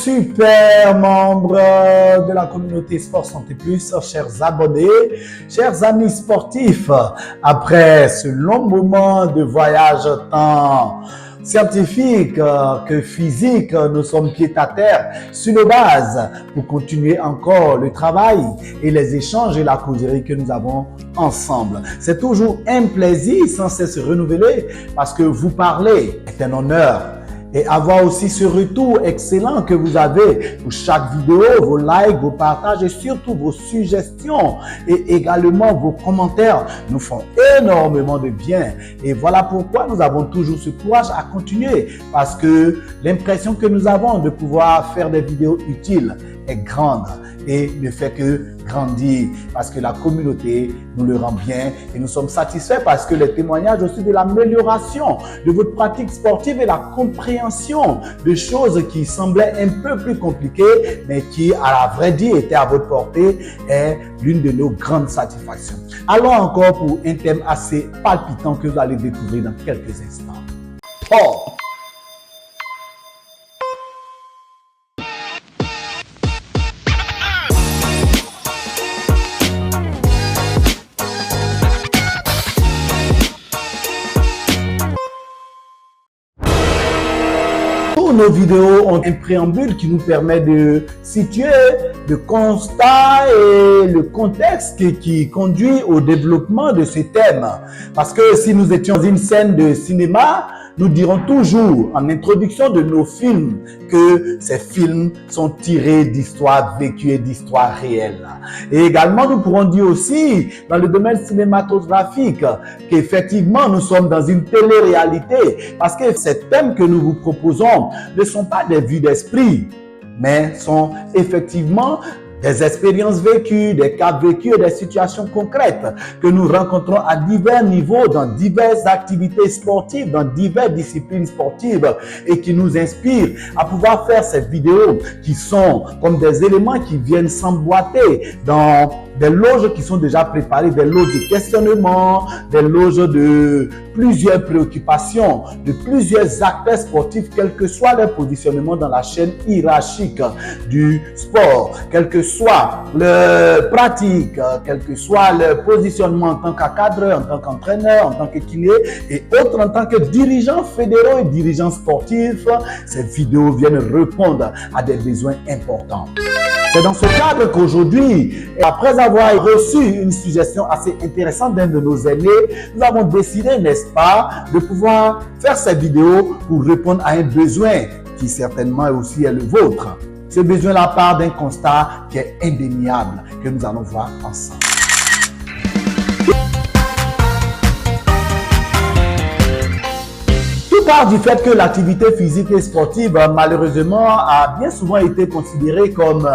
super membres de la communauté Sport Santé Plus, chers abonnés, chers amis sportifs. Après ce long moment de voyage tant scientifique que physique, nous sommes pieds à terre sur nos bases pour continuer encore le travail et les échanges et la causerie que nous avons ensemble. C'est toujours un plaisir sans cesse renouvelé parce que vous parlez est un honneur. Et avoir aussi ce retour excellent que vous avez pour chaque vidéo, vos likes, vos partages et surtout vos suggestions et également vos commentaires nous font énormément de bien. Et voilà pourquoi nous avons toujours ce courage à continuer parce que l'impression que nous avons de pouvoir faire des vidéos utiles est grande et ne fait que grandir parce que la communauté nous le rend bien et nous sommes satisfaits parce que les témoignages aussi de l'amélioration de votre pratique sportive et la compréhension de choses qui semblaient un peu plus compliquées mais qui à la vraie dire étaient à votre portée est l'une de nos grandes satisfactions. Allons encore pour un thème assez palpitant que vous allez découvrir dans quelques instants. Sport. Nos vidéos ont un préambule qui nous permet de situer le constat et le contexte qui conduit au développement de ces thèmes. Parce que si nous étions dans une scène de cinéma, nous dirons toujours en introduction de nos films que ces films sont tirés d'histoires vécues et d'histoires réelles. Et également, nous pourrons dire aussi dans le domaine cinématographique qu'effectivement, nous sommes dans une télé-réalité parce que ces thèmes que nous vous proposons ne sont pas des vues d'esprit, mais sont effectivement des expériences vécues, des cas vécus et des situations concrètes que nous rencontrons à divers niveaux, dans diverses activités sportives, dans diverses disciplines sportives et qui nous inspirent à pouvoir faire ces vidéos qui sont comme des éléments qui viennent s'emboîter dans des loges qui sont déjà préparées, des loges de questionnement, des loges de plusieurs préoccupations, de plusieurs acteurs sportifs, quel que soit leur positionnement dans la chaîne hiérarchique du sport, quel que soit leur pratique, quel que soit leur positionnement en tant qu'encadreur, en tant qu'entraîneur, en tant que kiné et autres en tant que dirigeants fédéraux et dirigeants sportifs, ces vidéos viennent répondre à des besoins importants. C'est dans ce cadre qu'aujourd'hui, après avoir reçu une suggestion assez intéressante d'un de nos aînés, nous avons décidé, n'est-ce pas, de pouvoir faire cette vidéo pour répondre à un besoin qui certainement aussi est le vôtre. Ce besoin-là part d'un constat qui est indéniable, que nous allons voir ensemble. Part du fait que l'activité physique et sportive, malheureusement, a bien souvent été considérée comme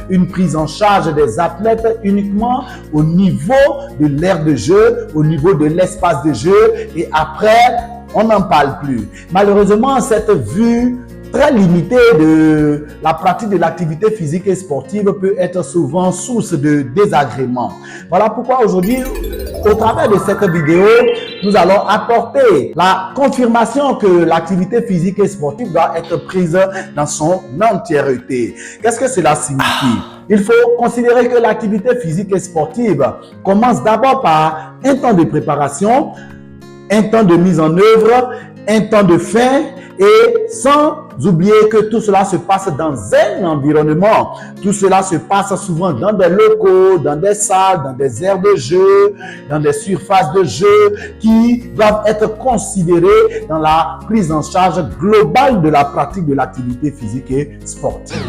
une prise en charge des athlètes uniquement au niveau de l'aire de jeu, au niveau de l'espace de jeu, et après, on n'en parle plus. Malheureusement, cette vue très limitée de la pratique de l'activité physique et sportive peut être souvent source de désagréments. Voilà pourquoi aujourd'hui, au travers de cette vidéo, nous allons apporter la confirmation que l'activité physique et sportive doit être prise dans son entièreté. Qu'est-ce que cela signifie? Il faut considérer que l'activité physique et sportive commence d'abord par un temps de préparation, un temps de mise en œuvre, un temps de fin et sans oublier que tout cela se passe dans un environnement. Tout cela se passe souvent dans des locaux, dans des salles, dans des aires de jeu, dans des surfaces de jeu qui doivent être considérées dans la prise en charge globale de la pratique de l'activité physique et sportive.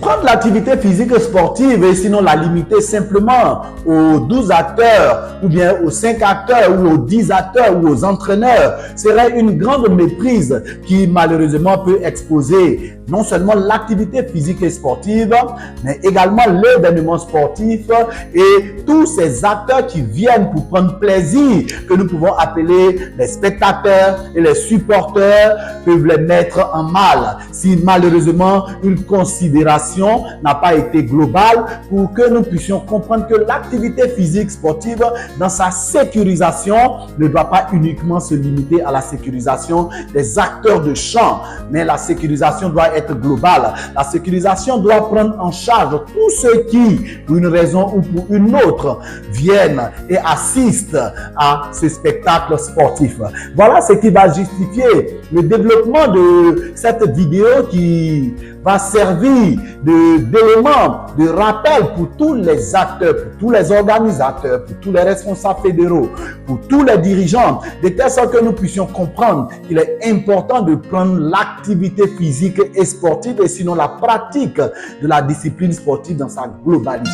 Prendre l'activité physique et sportive et sinon la limiter simplement aux 12 acteurs ou bien aux 5 acteurs ou aux 10 acteurs ou aux entraîneurs serait une grande méprise qui malheureusement peut exposer non seulement l'activité physique et sportive mais également l'événement sportif et tous ces acteurs qui viennent pour prendre plaisir que nous pouvons appeler les spectateurs et les supporters peuvent les mettre en mal si malheureusement une considération préparation n'a pas été globale pour que nous puissions comprendre que l'activité physique sportive, dans sa sécurisation, ne doit pas uniquement se limiter à la sécurisation des acteurs de champ, mais la sécurisation doit être globale. La sécurisation doit prendre en charge tous ceux qui, pour une raison ou pour une autre, viennent et assistent à ce spectacle sportif. Voilà ce qui va justifier le développement de cette vidéo qui va servir d'élément de rappel pour tous les acteurs, pour tous les organisateurs, pour tous les responsables fédéraux, pour tous les dirigeants, de telle sorte que nous puissions comprendre qu'il est important de prendre l'activité physique et sportive et sinon la pratique de la discipline sportive dans sa globalité.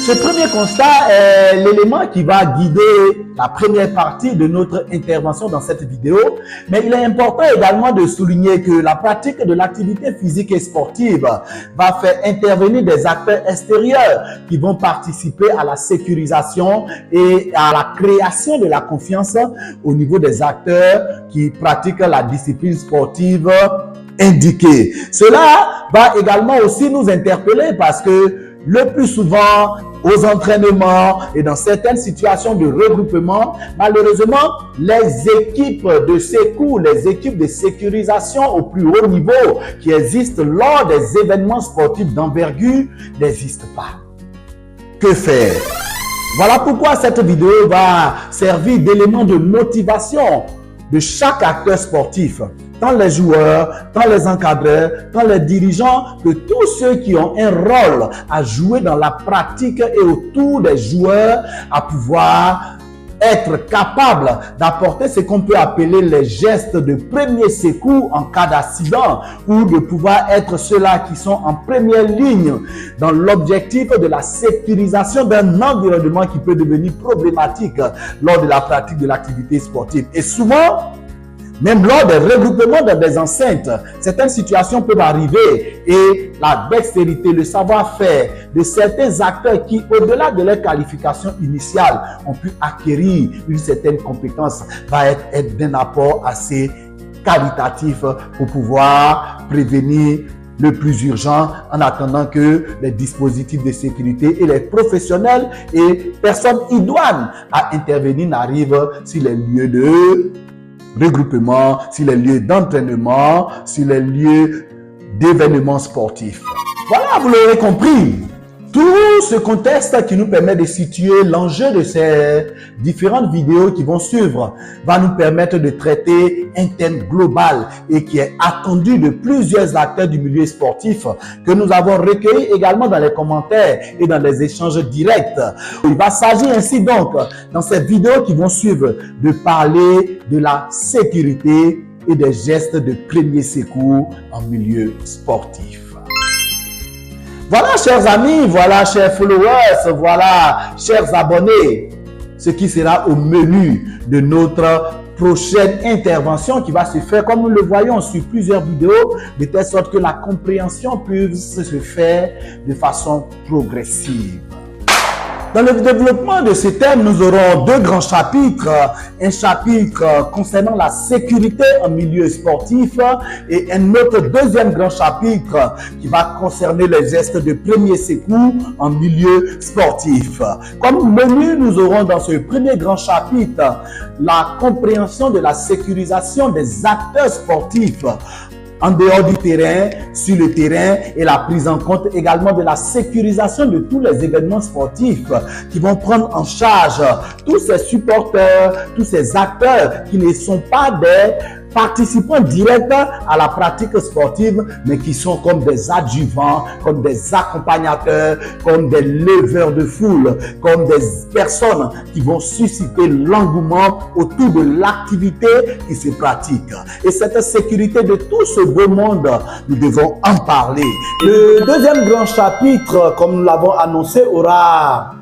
Ce premier constat est l'élément qui va guider la première partie de notre intervention dans cette vidéo, mais il est important également de souligner que la pratique de l'activité physique et sportive va faire intervenir des acteurs extérieurs qui vont participer à la sécurisation et à la création de la confiance au niveau des acteurs qui pratiquent la discipline sportive indiquée. Cela va également aussi nous interpeller parce que le plus souvent, aux entraînements et dans certaines situations de regroupement, malheureusement, les équipes de secours, les équipes de sécurisation au plus haut niveau qui existent lors des événements sportifs d'envergure n'existent pas. Que faire? Voilà pourquoi cette vidéo va servir d'élément de motivation de chaque acteur sportif, tant les joueurs, tant les encadreurs, tant les dirigeants, que tous ceux qui ont un rôle à jouer dans la pratique et autour des joueurs à pouvoir être capables d'apporter ce qu'on peut appeler les gestes de premier secours en cas d'accident ou de pouvoir être ceux-là qui sont en première ligne dans l'objectif de la sécurisation d'un environnement qui peut devenir problématique lors de la pratique de l'activité sportive. Et souvent, même lors des regroupements dans des enceintes, certaines situations peuvent arriver et la dextérité, le savoir-faire de certains acteurs qui, au-delà de leur qualification initiale, ont pu acquérir une certaine compétence, va être d'un apport assez qualitatif pour pouvoir prévenir le plus urgent en attendant que les dispositifs de sécurité et les professionnels et personnes idoines à intervenir n'arrivent sur les lieux de regroupement, sur les lieux d'entraînement, sur les lieux d'événements sportifs. Voilà, vous l'aurez compris. Tout ce contexte qui nous permet de situer l'enjeu de ces différentes vidéos qui vont suivre va nous permettre de traiter un thème global et qui est attendu de plusieurs acteurs du milieu sportif que nous avons recueilli également dans les commentaires et dans les échanges directs. Il va s'agir ainsi donc, dans ces vidéos qui vont suivre, de parler de la sécurité et des gestes de premier secours en milieu sportif. Voilà, chers amis, voilà, chers followers, voilà, chers abonnés, ce qui sera au menu de notre prochaine intervention qui va se faire, comme nous le voyons sur plusieurs vidéos, de telle sorte que la compréhension puisse se faire de façon progressive. Dans le développement de ce thème, nous aurons deux grands chapitres. Un chapitre concernant la sécurité en milieu sportif et un autre deuxième grand chapitre qui va concerner les gestes de premier secours en milieu sportif. Comme menu, nous aurons dans ce premier grand chapitre la compréhension de la sécurisation des acteurs sportifs en dehors du terrain, sur le terrain et la prise en compte également de la sécurisation de tous les événements sportifs qui vont prendre en charge tous ces supporters, tous ces acteurs qui ne sont pas des participants directs à la pratique sportive, mais qui sont comme des adjuvants, comme des accompagnateurs, comme des leveurs de foule, comme des personnes qui vont susciter l'engouement autour de l'activité qui se pratique. Et cette sécurité de tout ce beau monde, nous devons en parler. Le deuxième grand chapitre, comme nous l'avons annoncé, aura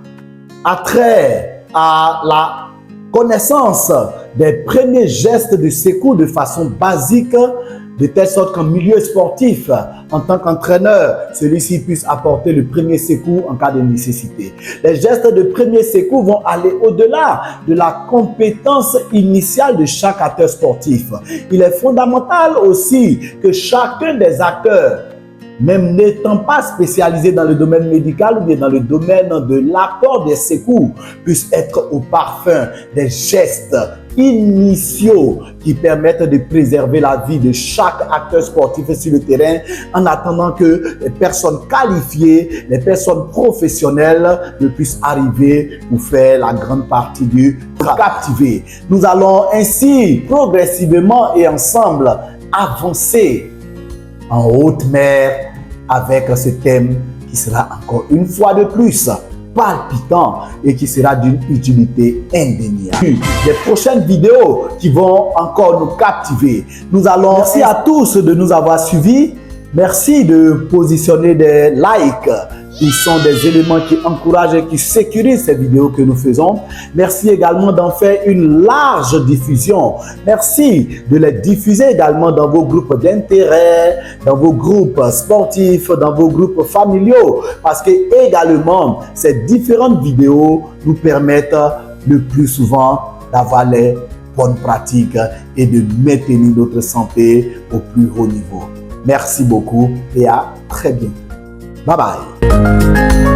attrait à la connaissance des premiers gestes de secours de façon basique, de telle sorte qu'en milieu sportif, en tant qu'entraîneur, celui-ci puisse apporter le premier secours en cas de nécessité. Les gestes de premier secours vont aller au-delà de la compétence initiale de chaque acteur sportif. Il est fondamental aussi que chacun des acteurs même n'étant pas spécialisé dans le domaine médical ou bien dans le domaine de l'apport des secours, puisse être au parfum des gestes initiaux qui permettent de préserver la vie de chaque acteur sportif sur le terrain en attendant que les personnes qualifiées, les personnes professionnelles ne puissent arriver pour faire la grande partie du captiver. Nous allons ainsi progressivement et ensemble avancer en haute mer avec ce thème qui sera encore une fois de plus palpitant et qui sera d'une utilité indéniable. Les prochaines vidéos qui vont encore nous captiver. Nous allons, merci à tous de nous avoir suivis. Merci de positionner des likes. Ils sont des éléments qui encouragent et qui sécurisent ces vidéos que nous faisons. Merci également d'en faire une large diffusion. Merci de les diffuser également dans vos groupes d'intérêt, dans vos groupes sportifs, dans vos groupes familiaux. Parce que également, ces différentes vidéos nous permettent le plus souvent d'avoir les bonnes pratiques et de maintenir notre santé au plus haut niveau. Merci beaucoup et à très bientôt. Bye bye.